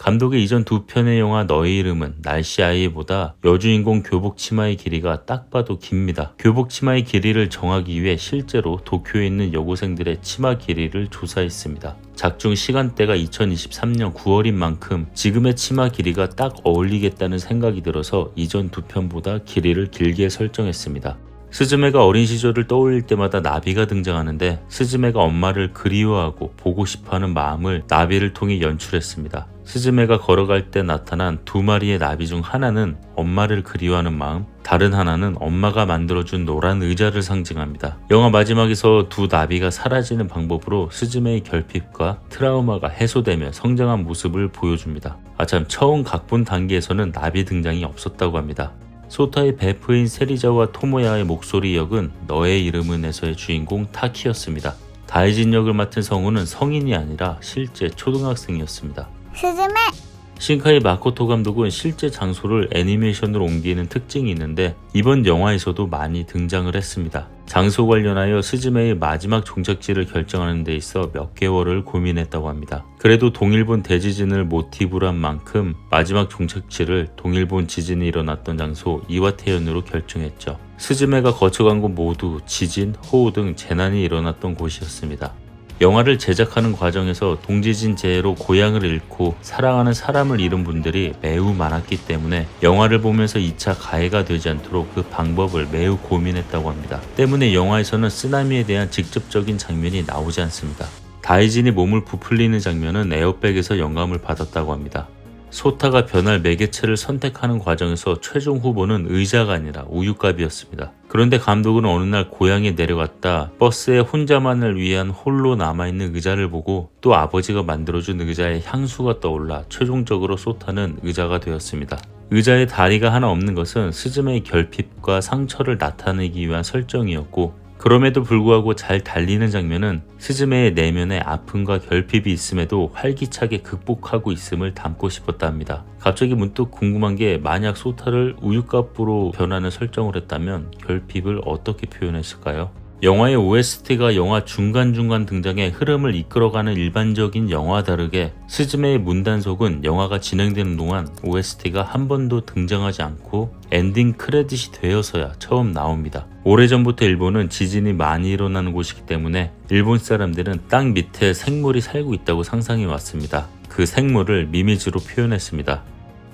감독의 이전 두 편의 영화 너의 이름은 날씨 아이보다 여주인공 교복 치마의 길이가 딱 봐도 깁니다. 교복 치마의 길이를 정하기 위해 실제로 도쿄에 있는 여고생들의 치마 길이를 조사했습니다. 작중 시간대가 2023년 9월인 만큼 지금의 치마 길이가 딱 어울리겠다는 생각이 들어서 이전 두 편보다 길이를 길게 설정했습니다. 스즈메가 어린 시절을 떠올릴 때마다 나비가 등장하는데 스즈메가 엄마를 그리워하고 보고 싶어하는 마음을 나비를 통해 연출했습니다. 스즈메가 걸어갈 때 나타난 두 마리의 나비 중 하나는 엄마를 그리워하는 마음, 다른 하나는 엄마가 만들어준 노란 의자를 상징합니다. 영화 마지막에서 두 나비가 사라지는 방법으로 스즈메의 결핍과 트라우마가 해소되며 성장한 모습을 보여줍니다. 아참, 처음 각본 단계에서는 나비 등장이 없었다고 합니다. 소타의 베프인 세리자와 토모야의 목소리 역은 너의 이름은에서의 주인공 타키였습니다. 다이진 역을 맡은 성우는 성인이 아니라 실제 초등학생이었습니다. 스즈메! 신카이 마코토 감독은 실제 장소를 애니메이션으로 옮기는 특징이 있는데 이번 영화에서도 많이 등장을 했습니다. 장소 관련하여 스즈메의 마지막 종착지를 결정하는 데 있어 몇 개월을 고민했다고 합니다. 그래도 동일본 대지진을 모티브로 한 만큼 마지막 종착지를 동일본 지진이 일어났던 장소 이와테현으로 결정했죠. 스즈메가 거쳐간 곳 모두 지진, 호우 등 재난이 일어났던 곳이었습니다. 영화를 제작하는 과정에서 동지진 재해로 고향을 잃고 사랑하는 사람을 잃은 분들이 매우 많았기 때문에 영화를 보면서 2차 가해가 되지 않도록 그 방법을 매우 고민했다고 합니다. 때문에 영화에서는 쓰나미에 대한 직접적인 장면이 나오지 않습니다. 다이진이 몸을 부풀리는 장면은 에어백에서 영감을 받았다고 합니다. 소타가 변할 매개체를 선택하는 과정에서 최종 후보는 의자가 아니라 우유값이었습니다. 그런데 감독은 어느 날 고향에 내려갔다 버스에 혼자만을 위한 홀로 남아있는 의자를 보고 또 아버지가 만들어준 의자의 향수가 떠올라 최종적으로 소타는 의자가 되었습니다. 의자에 다리가 하나 없는 것은 스즈메의 결핍과 상처를 나타내기 위한 설정이었고 그럼에도 불구하고 잘 달리는 장면은 스즈메의 내면에 아픔과 결핍이 있음에도 활기차게 극복하고 있음을 담고 싶었다 합니다. 갑자기 문득 궁금한 게 만약 소타를 우유값으로 변하는 설정을 했다면 결핍을 어떻게 표현했을까요? 영화의 OST가 영화 중간중간 등장해 흐름을 이끌어가는 일반적인 영화와 다르게 스즈메의 문단속은 영화가 진행되는 동안 OST가 한 번도 등장하지 않고 엔딩 크레딧이 되어서야 처음 나옵니다. 오래전부터 일본은 지진이 많이 일어나는 곳이기 때문에 일본 사람들은 땅 밑에 생물이 살고 있다고 상상해 왔습니다. 그 생물을 미미즈로 표현했습니다.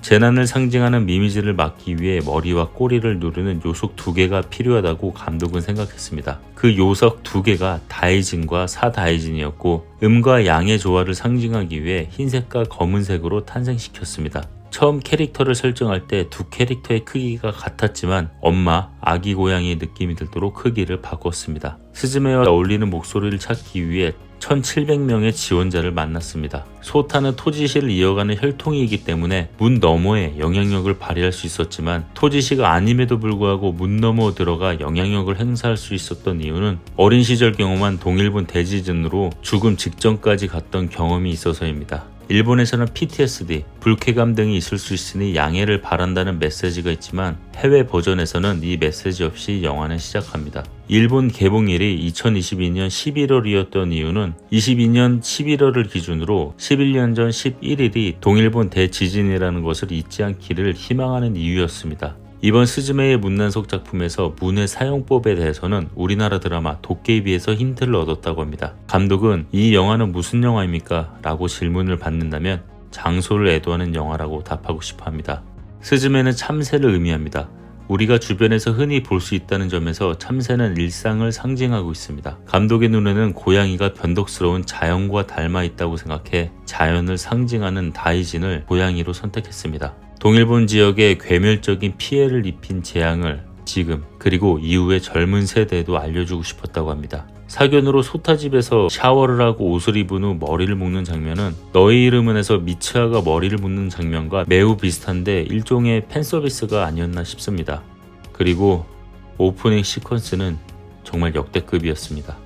재난을 상징하는 미미즈를 막기 위해 머리와 꼬리를 누르는 요석 2개가 필요하다고 감독은 생각했습니다. 그 요석 2개가 다이진과 사다이진이었고 음과 양의 조화를 상징하기 위해 흰색과 검은색으로 탄생시켰습니다. 처음 캐릭터를 설정할 때 두 캐릭터의 크기가 같았지만 엄마, 아기 고양이의 느낌이 들도록 크기를 바꿨습니다. 스즈메와 어울리는 목소리를 찾기 위해 1700명의 지원자를 만났습니다. 소타는 토지시를 이어가는 혈통이기 때문에 문 너머에 영향력을 발휘할 수 있었지만 토지시가 아님에도 불구하고 문 너머 들어가 영향력을 행사할 수 있었던 이유는 어린 시절 경험한 동일본 대지진으로 죽음 직전까지 갔던 경험이 있어서입니다. 일본에서는 PTSD, 불쾌감 등이 있을 수 있으니 양해를 바란다는 메시지가 있지만 해외 버전에서는 이 메시지 없이 영화는 시작합니다. 일본 개봉일이 2022년 11월이었던 이유는 22년 11월을 기준으로 11년 전 11일이 동일본 대지진이라는 것을 잊지 않기를 희망하는 이유였습니다. 이번 스즈메의 문단속 작품에서 문의 사용법에 대해서는 우리나라 드라마 도깨비에서 힌트를 얻었다고 합니다. 감독은 이 영화는 무슨 영화입니까? 라고 질문을 받는다면 장소를 애도하는 영화라고 답하고 싶어 합니다. 스즈메는 참새를 의미합니다. 우리가 주변에서 흔히 볼 수 있다는 점에서 참새는 일상을 상징하고 있습니다. 감독의 눈에는 고양이가 변덕스러운 자연과 닮아 있다고 생각해 자연을 상징하는 다이진을 고양이로 선택했습니다. 동일본 지역에 괴멸적인 피해를 입힌 재앙을 지금 그리고 이후의 젊은 세대에도 알려주고 싶었다고 합니다. 사견으로 소타집에서 샤워를 하고 옷을 입은 후 머리를 묶는 장면은 너의 이름은에서 미츠하가 머리를 묶는 장면과 매우 비슷한데 일종의 팬서비스가 아니었나 싶습니다. 그리고 오프닝 시퀀스는 정말 역대급이었습니다.